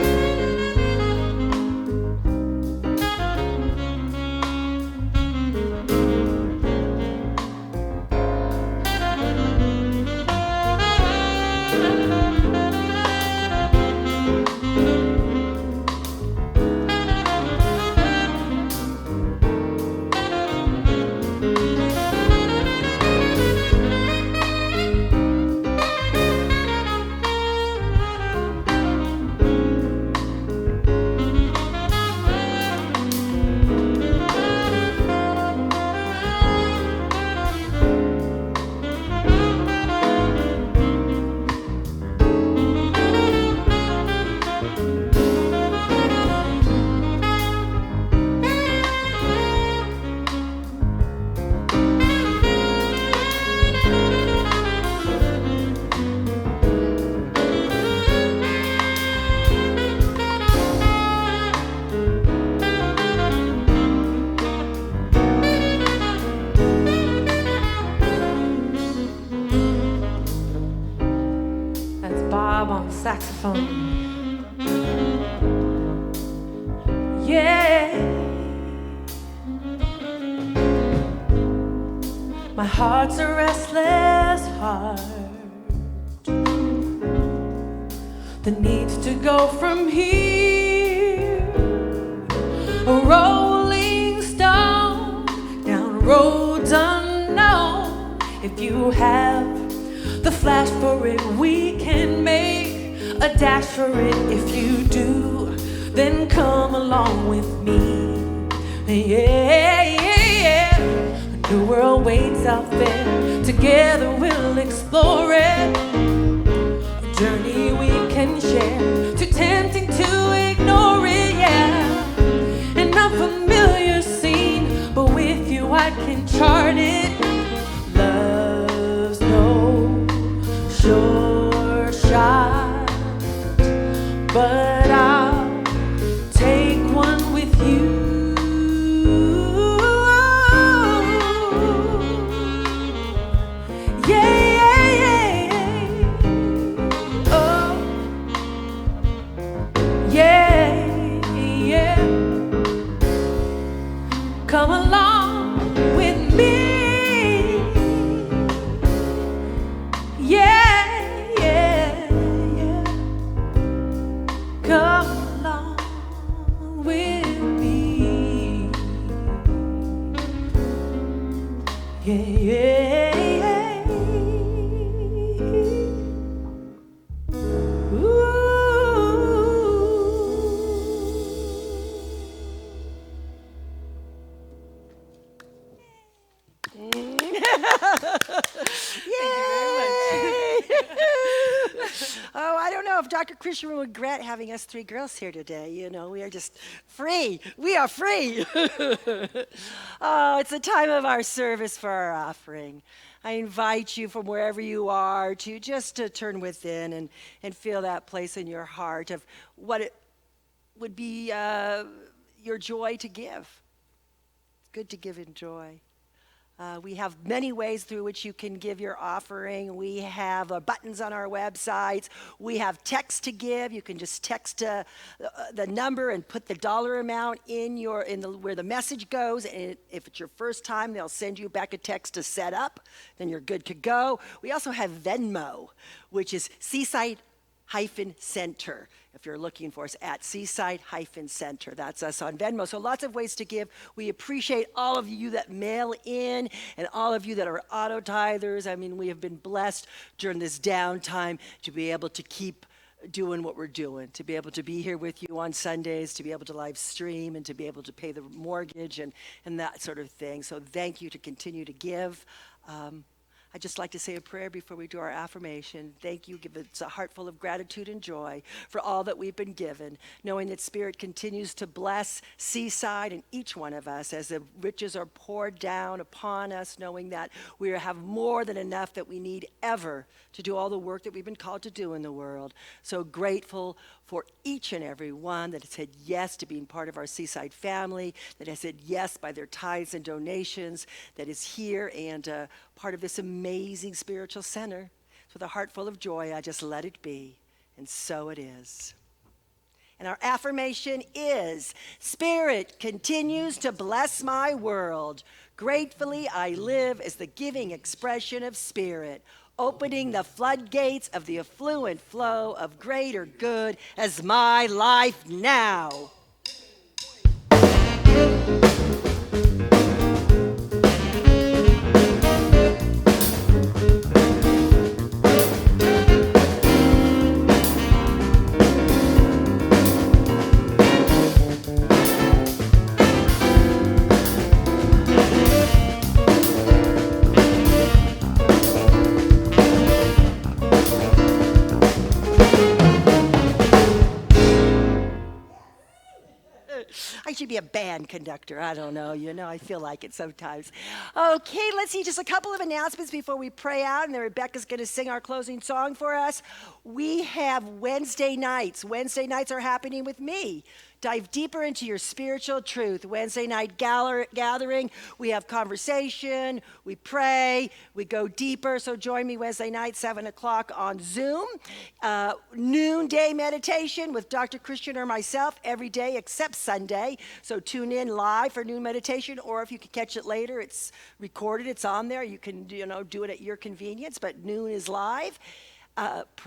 Saxophone. Yeah. My heart's a restless heart that needs to go from here, a rolling stone down roads unknown. If you have the flash for it, we can make a dash for it. If you do, then come along with me. Yeah, yeah, yeah. A new world waits out there. Together we'll explore it. A journey we can share. Too tempting to ignore it, yeah. An unfamiliar scene, but with you I can chart it. Love's no sure shot, but I'll take one with you. Come along with me. Yeah, yeah, yeah. Come along with me. Yeah, yeah, yeah. Ooh. Oh, I don't know if Dr. Christian would regret having us three girls here today. You know, we are just free. We are free. Oh, it's the time of our service for our offering. I invite you from wherever you are to just to turn within and feel that place in your heart of what it would be your joy to give. It's good to give in joy. We have many ways through which you can give your offering. We have buttons on our websites. We have text to give. You can just text the number and put the dollar amount where the message goes. And if it's your first time, they'll send you back a text to set up. Then you're good to go. We also have Venmo, which is Seaside-Center. If you're looking for us at Seaside-Center, that's us on Venmo. So lots of ways to give. We appreciate all of you that mail in and all of you that are auto tithers. I mean, we have been blessed during this downtime to be able to keep doing what we're doing, to be able to be here with you on Sundays, to be able to live stream and to be able to pay the mortgage and that sort of thing. So thank you to continue to give. I'd just like to say a prayer before we do our affirmation. Thank you. Give us a heart full of gratitude and joy for all that we've been given, knowing that Spirit continues to bless Seaside and each one of us as the riches are poured down upon us, knowing that we have more than enough that we need ever to do all the work that we've been called to do in the world. So grateful for each and every one that has said yes to being part of our Seaside family, that has said yes by their tithes and donations, that is here and part of this amazing spiritual center. So with a heart full of joy, I just let it be, and so it is. And our affirmation is, Spirit continues to bless my world. Gratefully, I live as the giving expression of Spirit, opening the floodgates of the affluent flow of greater good as my life now. I should be a band conductor. I don't know. You know, I feel like it sometimes. Okay, let's see just a couple of announcements before we pray out, and then Rebecca's going to sing our closing song for us. We have Wednesday nights. Wednesday nights are happening with me. Dive deeper into your spiritual truth. Wednesday night gathering, we have conversation, we pray, we go deeper. So join me Wednesday night, 7 o'clock on Zoom. Noonday meditation with Dr. Christian or myself every day except Sunday. So tune in live for noon meditation, or if you can catch it later, it's recorded, it's on there. You can do it at your convenience, but noon is live.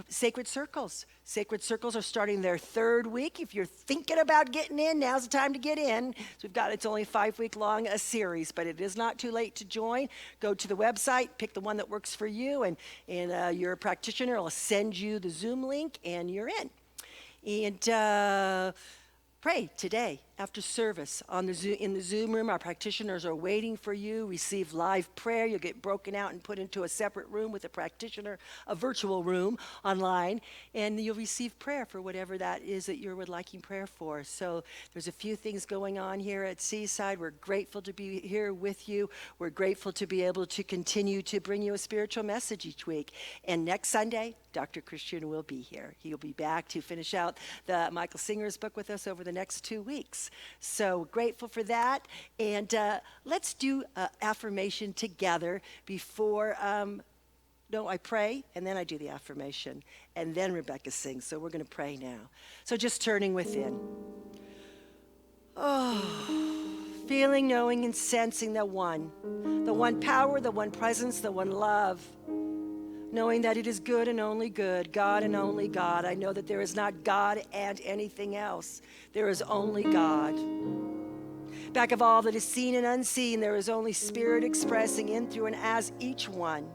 Sacred Circles. Sacred Circles are starting their 3rd week. If you're thinking about getting in, now's the time to get in. So it's only a 5-week long series, but it is not too late to join. Go to the website, pick the one that works for you, and your practitioner will send you the Zoom link, and you're in. And pray today after service in the Zoom room. Our practitioners are waiting for you. Receive live prayer. You'll get broken out and put into a separate room with a practitioner, a virtual room online, and you'll receive prayer for whatever that is that you're liking prayer for. So there's a few things going on here at Seaside. We're grateful to be here with you. We're grateful to be able to continue to bring you a spiritual message each week. And next Sunday, Dr. Christian will be here. He'll be back to finish out the Michael Singer's book with us over the next 2 weeks. So grateful for that. And let's do affirmation together before, I pray, and then I do the affirmation. And then Rebecca sings. So we're going to pray now. So just turning within. Feeling, knowing, and sensing the one power, the one presence, the one love. Knowing that it is good and only good, God and only God. I know that there is not God and anything else. There is only God. Back of all that is seen and unseen, there is only Spirit expressing in, through, and as each one.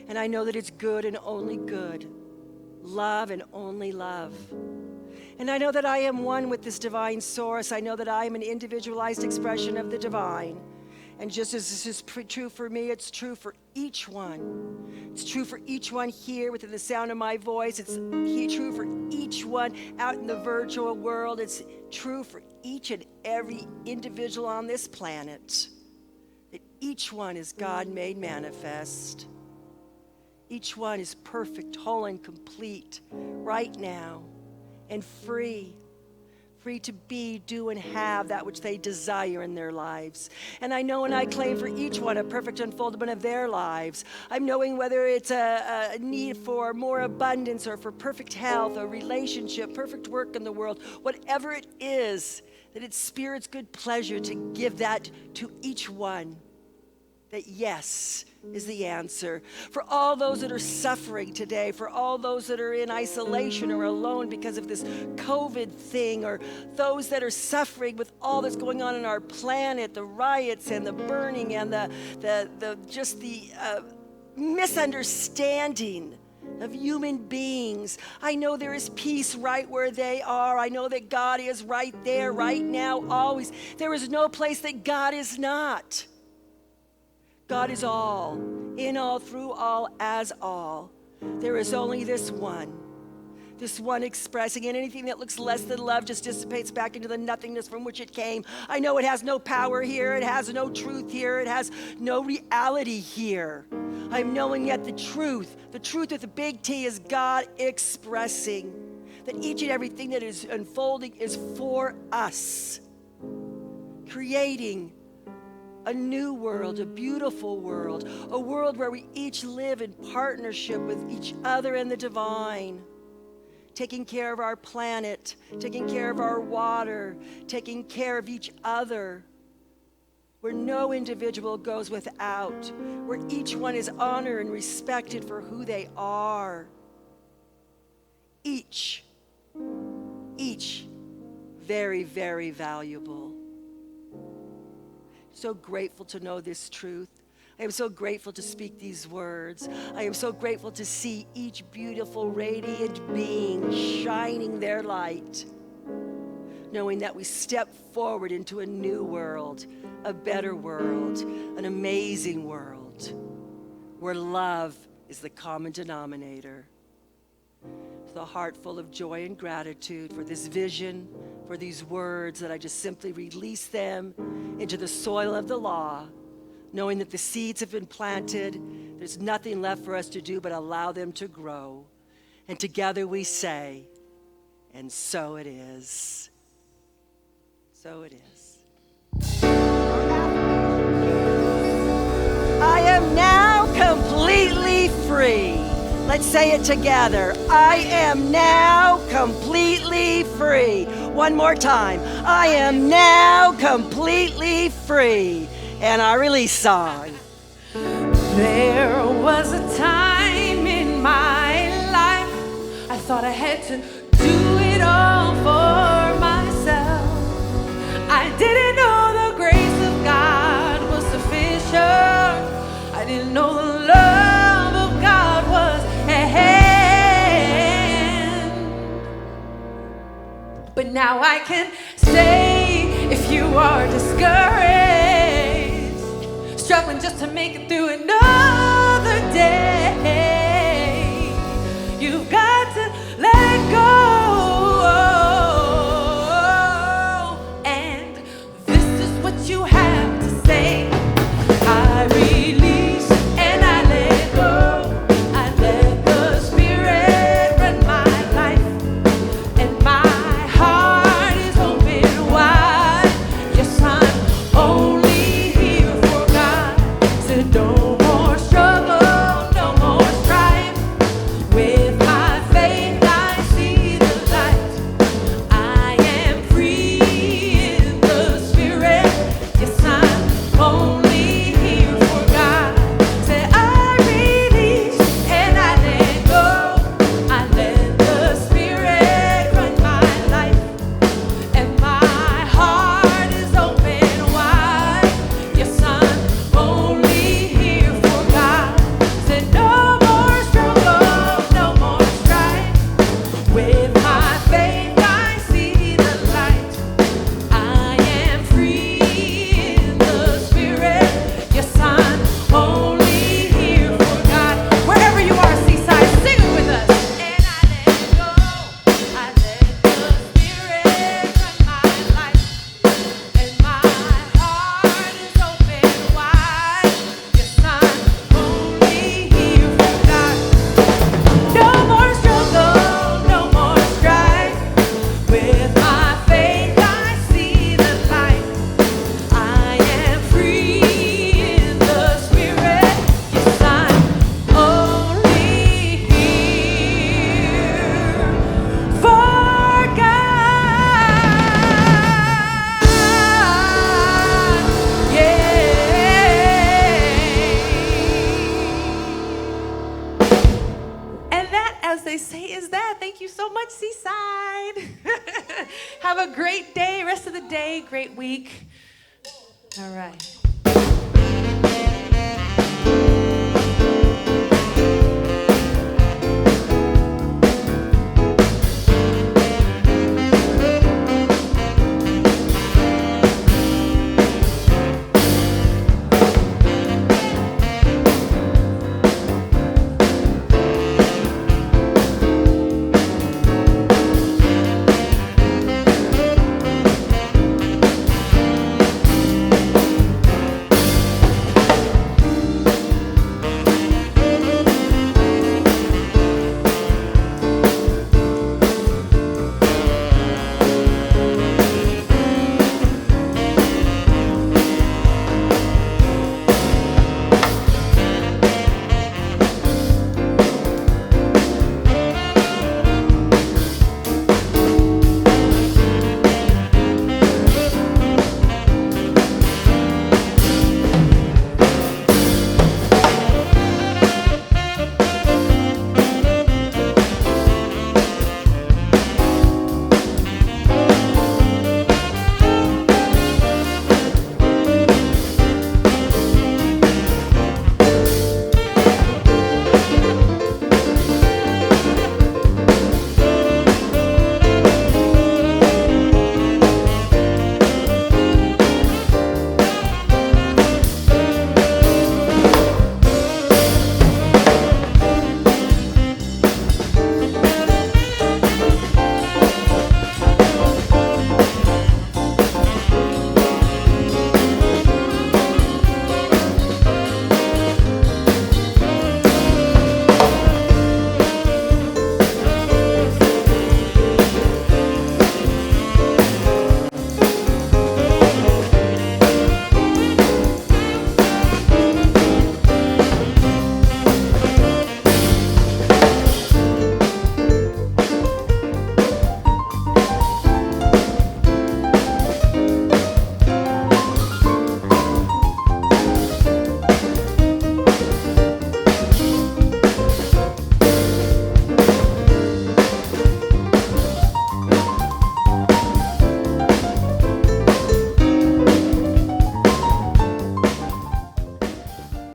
And I know that it's good and only good. Love and only love. And I know that I am one with this divine source. I know that I am an individualized expression of the divine. And just as this is true for me, it's true for each one. It's true for each one here within the sound of my voice. It's true for each one out in the virtual world. It's true for each and every individual on this planet. That each one is God made manifest. Each one is perfect, whole, and complete right now, and free to be, do, and have that which they desire in their lives. And I know and I claim for each one a perfect unfoldment of their lives. I'm knowing whether it's a need for more abundance or for perfect health or relationship, perfect work in the world, whatever it is, that it's Spirit's good pleasure to give that to each one. That yes is the answer. For all those that are suffering today, for all those that are in isolation or alone because of this COVID thing, or those that are suffering with all that's going on in our planet, the riots and the burning and the misunderstanding of human beings. I know there is peace right where they are. I know that God is right there, right now, always. There is no place that God is not. God is all, in all, through all, as all. There is only this one expressing, and anything that looks less than love just dissipates back into the nothingness from which it came. I know it has no power here, it has no truth here, it has no reality here. I'm knowing yet the truth with a big T is God expressing that each and everything that is unfolding is for us, creating a new world, a beautiful world, a world where we each live in partnership with each other and the divine, taking care of our planet, taking care of our water, taking care of each other, where no individual goes without, where each one is honored and respected for who they are. Each very, very valuable. So grateful to know this truth. I am so grateful to speak these words. I am so grateful to see each beautiful, radiant being shining their light, knowing that we step forward into a new world, a better world, an amazing world, where love is the common denominator. With a heart full of joy and gratitude for this vision, for these words, that I just simply release them into the soil of the law, knowing that the seeds have been planted. There's nothing left for us to do but allow them to grow. And together we say, and so it is. So it is. I am now completely free. Let's say it together. I am now completely free. One more time. I am now completely free. And our release song. There was a time in my life I thought I had to do it all for myself. I didn't know the grace of God was sufficient. I didn't know the love of God was at hand. But now I can say, if you are discouraged, struggling just to make it through another day, you've got to let it go. And this is what you have to say. I release and I let go. I let the Spirit run my life, and my heart is open wide. Yes, I'm only here for God. Said no more struggle, no more strife. With my faith I see the light. I am free in the Spirit. Yes, I'm only here for God. Say I release and I let go. I let the Spirit run my life, and my heart is open wide. Yes, I'm only here for God. Say no more struggle, no more strife. With my faith I see the light. I am free in the Spirit. Yes, I'm only here for God. Wherever you are, Seaside, sing it with us. And I let go. I let the Spirit run my life, and my heart is open wide. Yes, I'm only here for God. No more struggle, no more strife. With my faith I see the light. I am free in the Spirit. Yes, I'm only here for God. Yeah. And that, as they say, is that. Thank you so much, Seaside. Have a great day, rest of the day, great week. All right.